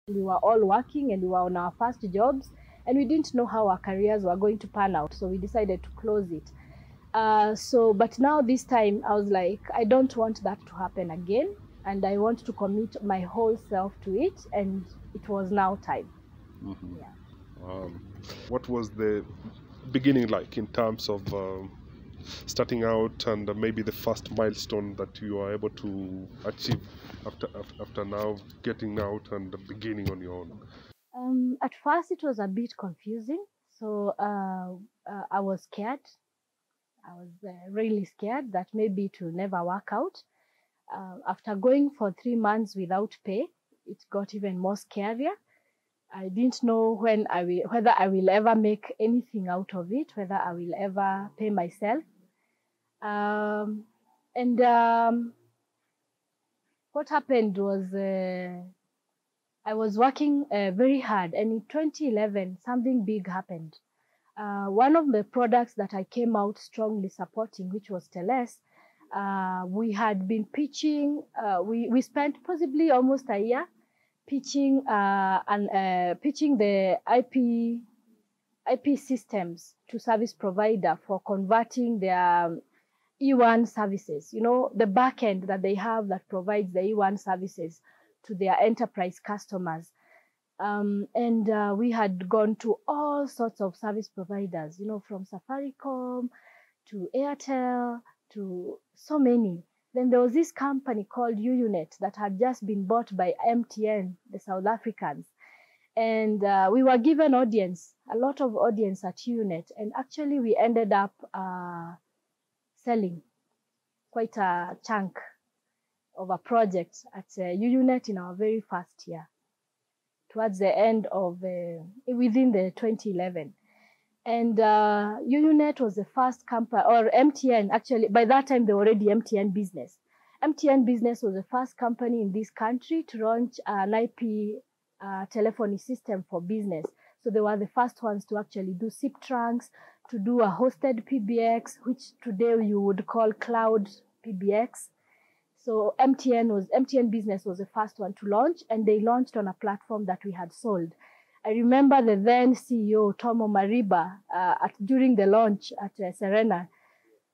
We were all working and we were on our first jobs, and we didn't know how our careers were going to pan out. So we decided to close it. But now this time I was like, I don't want that to happen again, and I want to commit my whole self to it, and it was now time. Mm-hmm. Yeah. What was the beginning like in terms of starting out, and maybe the first milestone that you are able to achieve after now getting out and beginning on your own? At first it was a bit confusing. So I was scared. I was really scared that maybe it will never work out. After going for 3 months without pay, it got even more scarier. I didn't know whether I will ever make anything out of it, whether I will ever pay myself. And what happened was I was working very hard, and in 2011, something big happened. One of the products that I came out strongly supporting, which was Teles, we had been pitching, we spent possibly almost a year pitching pitching the IP systems to service provider for converting their E1 services, the backend that they have that provides the E1 services to their enterprise customers. And we had gone to all sorts of service providers, from Safaricom to Airtel to so many. Then there was this company called UUNET that had just been bought by MTN, the South Africans. And we were given a lot of audience at UUNET. And actually we ended up selling quite a chunk of a project at UUNET in our very first year, towards the end of within the 2011. And UUNET was the first company, or MTN, actually, by that time they were already MTN Business. MTN Business was the first company in this country to launch an IP telephony system for business. So they were the first ones to actually do SIP trunks, to do a hosted PBX, which today you would call cloud PBX. So MTN Business was the first one to launch, and they launched on a platform that we had sold. I remember the then CEO, Tomo Mariba, during the launch at Serena,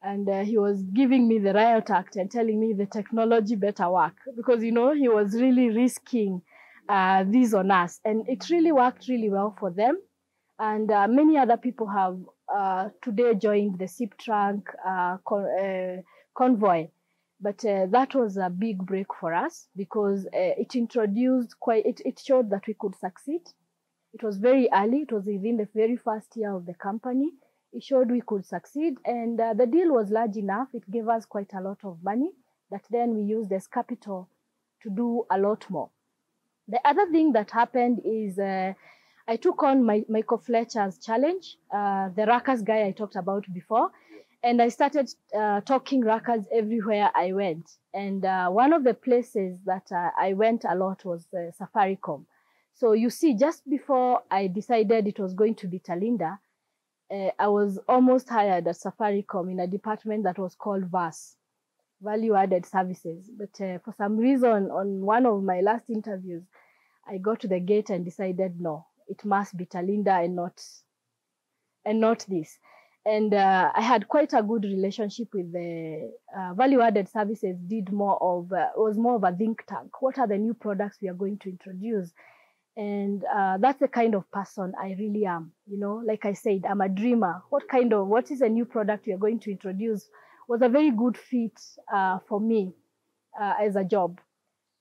and he was giving me the riot act and telling me the technology better work, because, he was really risking this on us. And it really worked really well for them. And many other people have today joined the SIP trunk convoy. But that was a big break for us, because it introduced it showed that we could succeed. It was very early. It was within the very first year of the company. It showed we could succeed, and the deal was large enough. It gave us quite a lot of money that then we used as capital to do a lot more. The other thing that happened is I took on Michael Fletcher's challenge, the Ruckus guy I talked about before. And I started talking Ruckus everywhere I went. And one of the places that I went a lot was Safaricom. So you see, just before I decided it was going to be Talinda, I was almost hired at Safaricom in a department that was called VAS, Value Added Services. But for some reason, on one of my last interviews, I got to the gate and decided, no, it must be Talinda and not this. And I had quite a good relationship with the value-added services. Was more of a think tank. What are the new products we are going to introduce? And that's the kind of person I really am. Like I said, I'm a dreamer. What is a new product we are going to introduce was a very good fit for me as a job.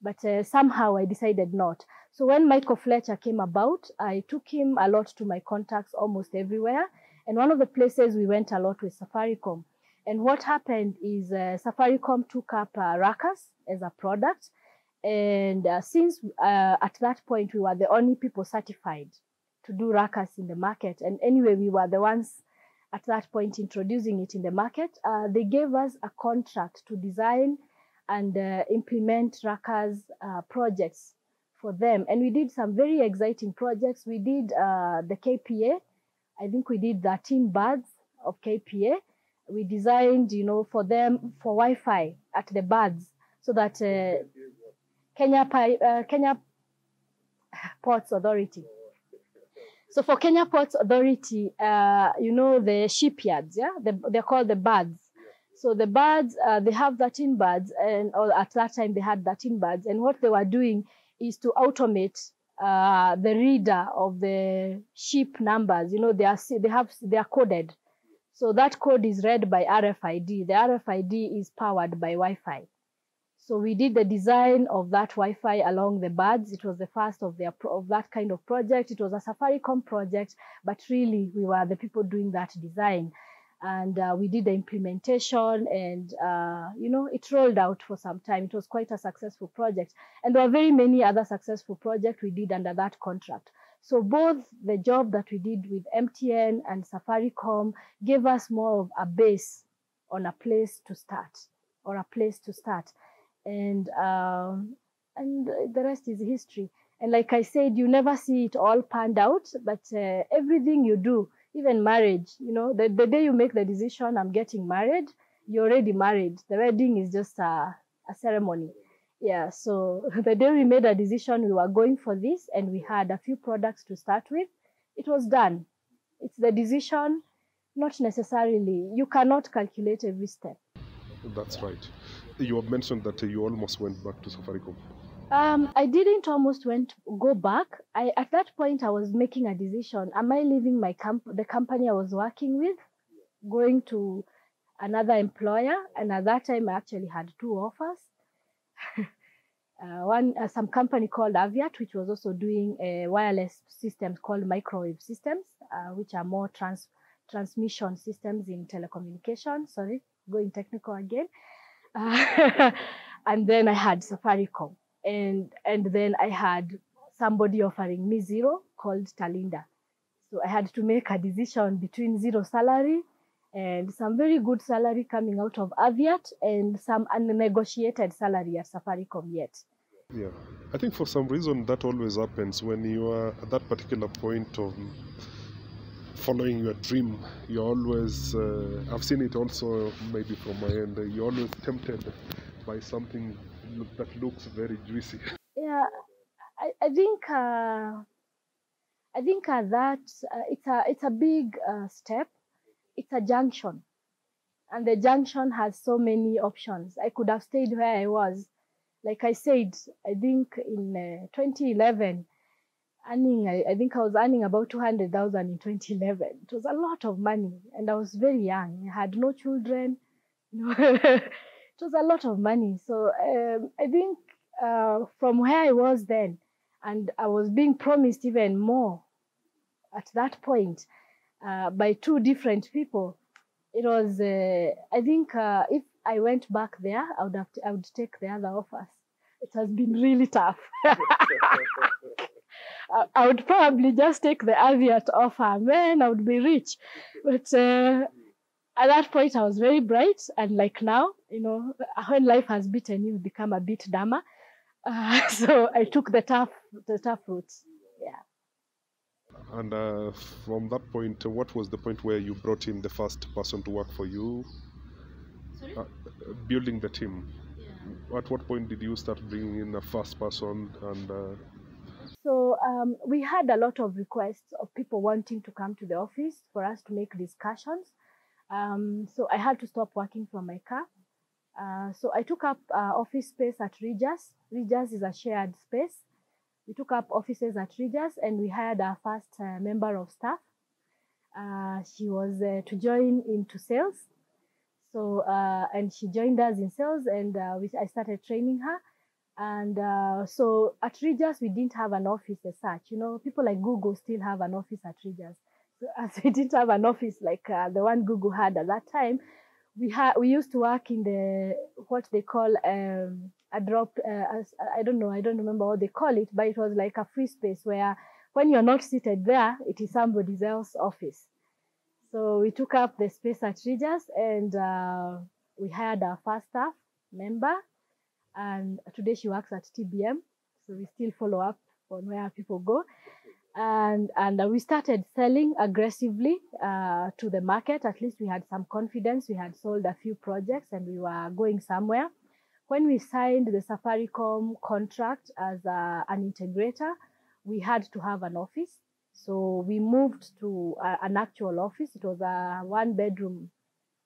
But somehow I decided not. So when Michael Fletcher came about, I took him a lot to my contacts almost everywhere. And one of the places we went a lot was Safaricom. And what happened is Safaricom took up Ruckus as a product. And since at that point we were the only people certified to do Ruckus in the market, and anyway, we were the ones at that point introducing it in the market, they gave us a contract to design and implement Ruckus projects for them. And we did some very exciting projects. We did the KPA. I think we did 13 birds of KPA. We designed, for them, for Wi-Fi at the birds, so that Kenya Ports Authority. So for Kenya Ports Authority, you know, the shipyards, yeah, they're called the birds. So the birds, they have 13 birds, and or at that time they had 13 birds. And what they were doing is to automate the reader of the ship numbers. You know, they are coded. So that code is read by RFID. The RFID is powered by Wi-Fi. So we did the design of that Wi-Fi along the birds. It was the first of that kind of project. It was a Safaricom project, but really we were the people doing that design. And we did the implementation, and you know, it rolled out for some time. It was quite a successful project. And there were very many other successful projects we did under that contract. So both the job that we did with MTN and Safaricom gave us more of a base on a place to start, or a place to start. And the rest is history. And like I said, you never see it all panned out, but everything you do, even marriage, you know, the day you make the decision, I'm getting married, you're already married. The wedding is just a ceremony. Yeah, so the day we made a decision, we were going for this, and we had a few products to start with, it was done. It's the decision, not necessarily. You cannot calculate every step. That's right. You have mentioned that you almost went back to Safaricom. I didn't almost go back. At that point, I was making a decision. Am I leaving the company I was working with, going to another employer? And at that time, I actually had two offers. Some company called Aviat, which was also doing wireless systems called microwave systems, which are more transmission systems in telecommunication. Sorry, going technical again. And then I had Safaricom, and then I had somebody offering me zero called Talinda. So I had to make a decision between zero salary and some very good salary coming out of Aviat, and some unnegotiated salary at Safaricom yet. Yeah, I think for some reason that always happens when you are at that particular point of following your dream. You're always, I've seen it also maybe from my end, you're always tempted by something that looks very juicy. Yeah, I think that it's a big step. It's a junction, and the junction has so many options. I could have stayed where I was. Like I said, I think in 2011, I think I was earning about 200,000 in 2011. It was a lot of money, and I was very young. I had no children. It was a lot of money. So I think from where I was then, and I was being promised even more at that point by two different people. It was, I think, if I went back there, I would take the other offers. It has been really tough. I would probably just take the Aviat offer. Man, I would be rich. But at that point, I was very bright. And like now, you know, when life has beaten you, become a bit dumber. So I took the tough route. Yeah. And from that point, what was the point where you brought in the first person to work for you? Sorry? Building the team. Yeah. At what point did you start bringing in a first person? And so we had a lot of requests of people wanting to come to the office for us to make discussions. So I had to stop working from my car. So I took up office space at Regus. Regus is a shared space. We took up offices at Regus, and we hired our first member of staff. She was to join into sales. So, and she joined us in sales, and I started training her. And so at Regus, we didn't have an office as such. You know, people like Google still have an office at Regus. So as we didn't have an office like the one Google had at that time, we used to work in the what they call a drop. I don't remember what they call it, but it was like a free space where when you're not seated there, it is somebody else's office. So we took up the space at Regus, and we hired our first staff member, and today she works at TBM. So we still follow up on where people go. And we started selling aggressively to the market. At least we had some confidence. We had sold a few projects and we were going somewhere. When we signed the Safaricom contract as an integrator, we had to have an office. So we moved to an actual office. It was a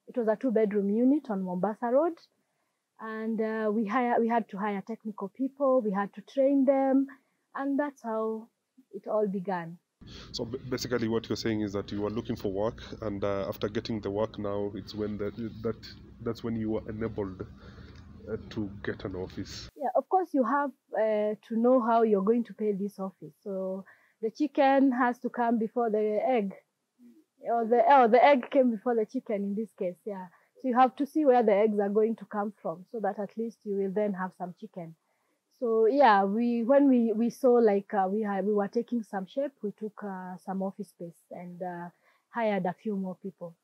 it was a 2-bedroom unit on Mombasa Road. And we had to hire technical people, we had to train them, and that's how it all began. So basically, what you're saying is that you are looking for work, and after getting the work now, it's when that's when you are enabled to get an office. Yeah, of course, you have to know how you're going to pay this office. So the chicken has to come before the egg, or the egg came before the chicken in this case. Yeah. So you have to see where the eggs are going to come from, so that at least you will then have some chicken. So yeah, when we saw like we were taking some shape, we took some office space and hired a few more people.